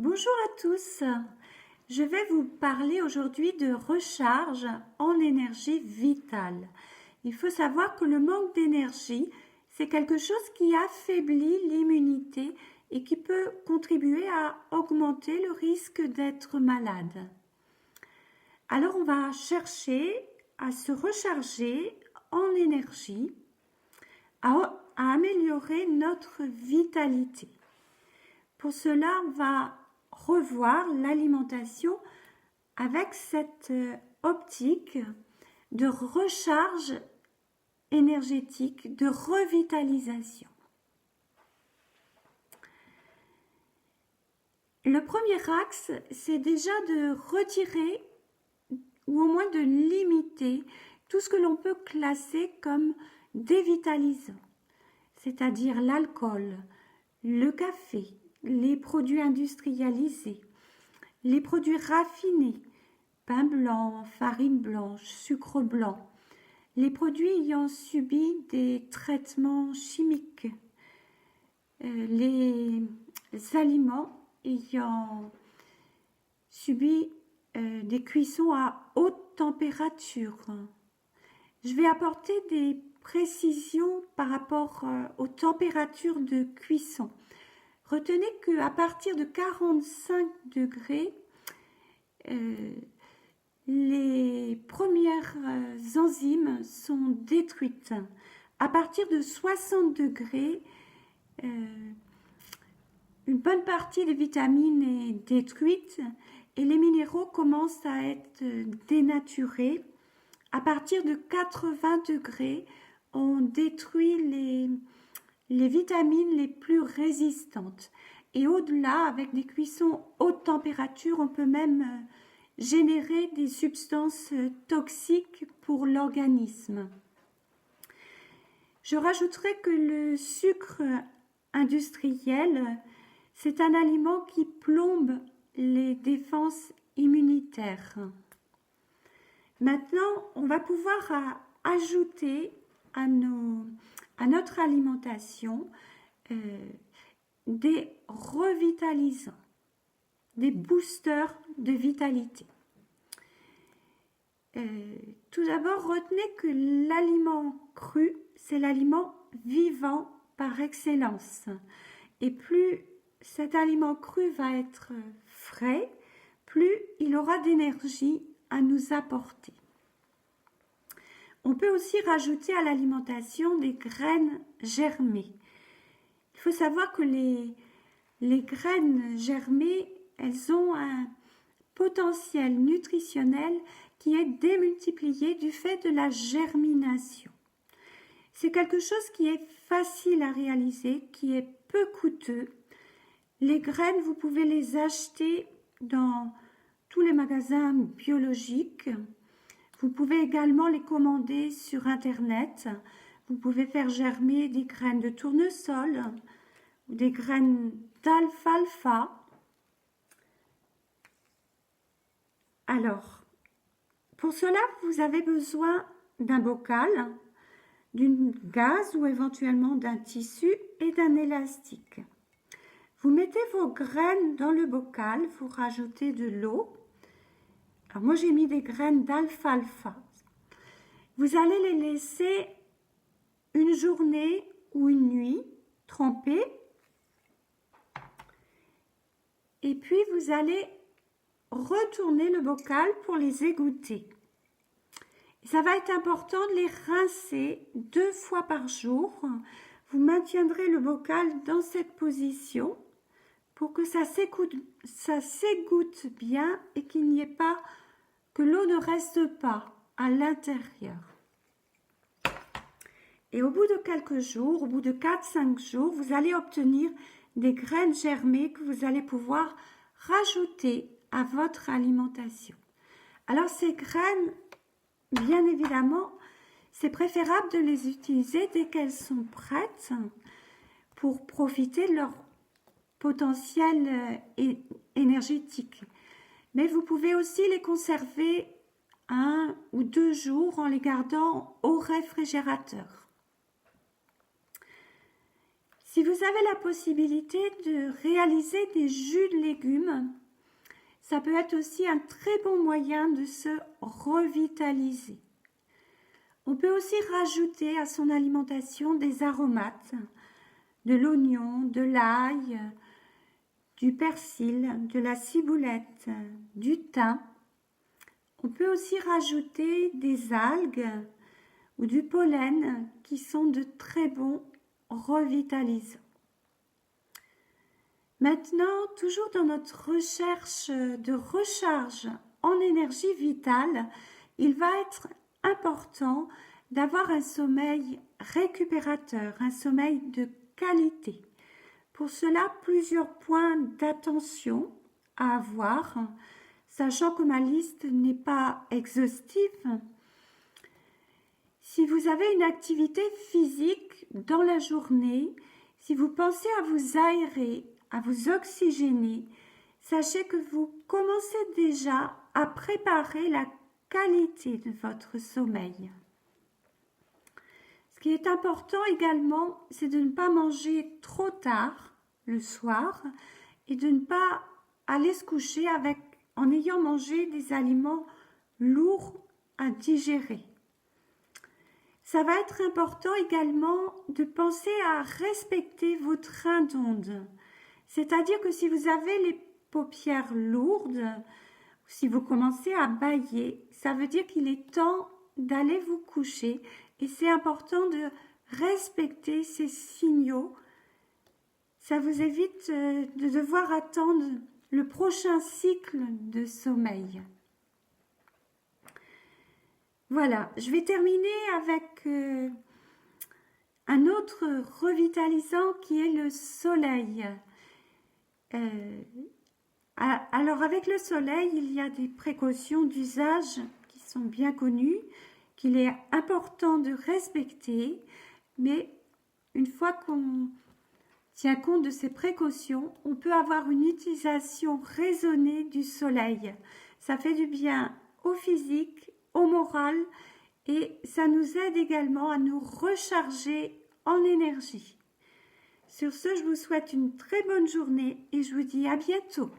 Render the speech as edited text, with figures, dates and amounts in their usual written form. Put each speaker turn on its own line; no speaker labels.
Bonjour à tous, je vais vous parler aujourd'hui de recharge en énergie vitale. Il faut savoir que le manque d'énergie, c'est quelque chose qui affaiblit l'immunité et qui peut contribuer à augmenter le risque d'être malade. Alors on va chercher à se recharger en énergie, à améliorer notre vitalité. Pour cela, on va revoir l'alimentation avec cette optique de recharge énergétique, de revitalisation. Le premier axe, c'est déjà de retirer ou au moins de limiter tout ce que l'on peut classer comme dévitalisant, c'est-à-dire l'alcool, le café, les produits industrialisés, les produits raffinés, pain blanc, farine blanche, sucre blanc, les produits ayant subi des traitements chimiques, les aliments ayant subi des cuissons à haute température. Je vais apporter des précisions par rapport aux températures de cuisson. Retenez qu'à partir de 45 degrés, les premières enzymes sont détruites. À partir de 60 degrés, une bonne partie des vitamines est détruite et les minéraux commencent à être dénaturés. À partir de 80 degrés, on détruit les vitamines les plus résistantes. Et au-delà, avec des cuissons haute température, on peut même générer des substances toxiques pour l'organisme. Je rajouterai que le sucre industriel, c'est un aliment qui plombe les défenses immunitaires. Maintenant, on va pouvoir ajouter à notre alimentation des revitalisants, des boosters de vitalité. Tout d'abord, retenez que l'aliment cru, c'est l'aliment vivant par excellence. Et plus cet aliment cru va être frais, plus il aura d'énergie à nous apporter. On peut aussi rajouter à l'alimentation des graines germées. Il faut savoir que les graines germées, elles ont un potentiel nutritionnel qui est démultiplié du fait de la germination. C'est quelque chose qui est facile à réaliser, qui est peu coûteux. Les graines, vous pouvez les acheter dans tous les magasins biologiques. Vous pouvez également les commander sur Internet. Vous pouvez faire germer des graines de tournesol, des graines d'alfalfa. Alors, pour cela, vous avez besoin d'un bocal, d'une gaze ou éventuellement d'un tissu et d'un élastique. Vous mettez vos graines dans le bocal, vous rajoutez de l'eau. Alors moi j'ai mis des graines d'alfalfa. Vous allez les laisser une journée ou une nuit trempées. Et puis vous allez retourner le bocal pour les égoutter. Ça va être important de les rincer 2 fois par jour. Vous maintiendrez le bocal dans cette position pour que ça s'égoutte bien et qu'il n'y ait pas, que l'eau ne reste pas à l'intérieur. Et au bout de quelques jours, au bout de 4-5 jours, vous allez obtenir des graines germées que vous allez pouvoir rajouter à votre alimentation. Alors ces graines, bien évidemment, c'est préférable de les utiliser dès qu'elles sont prêtes pour profiter de leur potentiel énergétique. Mais vous pouvez aussi les conserver 1 ou 2 jours en les gardant au réfrigérateur. Si vous avez la possibilité de réaliser des jus de légumes, ça peut être aussi un très bon moyen de se revitaliser. On peut aussi rajouter à son alimentation des aromates, de l'oignon, de l'ail, du persil, de la ciboulette, du thym. On peut aussi rajouter des algues ou du pollen qui sont de très bons revitalisants. Maintenant, toujours dans notre recherche de recharge en énergie vitale, il va être important d'avoir un sommeil récupérateur, un sommeil de qualité. Pour cela, plusieurs points d'attention à avoir, sachant que ma liste n'est pas exhaustive. Si vous avez une activité physique dans la journée, si vous pensez à vous aérer, à vous oxygéner, sachez que vous commencez déjà à préparer la qualité de votre sommeil. Ce qui est important également, c'est de ne pas manger trop tard le soir et de ne pas aller se coucher en ayant mangé des aliments lourds à digérer. Ça va être important également de penser à respecter vos trains d'ondes. C'est-à-dire que si vous avez les paupières lourdes, si vous commencez à bâiller, ça veut dire qu'il est temps d'aller vous coucher et c'est important de respecter ces signaux. Ça vous évite de devoir attendre le prochain cycle de sommeil. Voilà, je vais terminer avec un autre revitalisant qui est le soleil. Alors avec le soleil, il y a des précautions d'usage qui sont bien connues, qu'il est important de respecter, mais une fois qu'on tient compte de ces précautions, on peut avoir une utilisation raisonnée du soleil. Ça fait du bien au physique, au moral et ça nous aide également à nous recharger en énergie. Sur ce, je vous souhaite une très bonne journée et je vous dis à bientôt.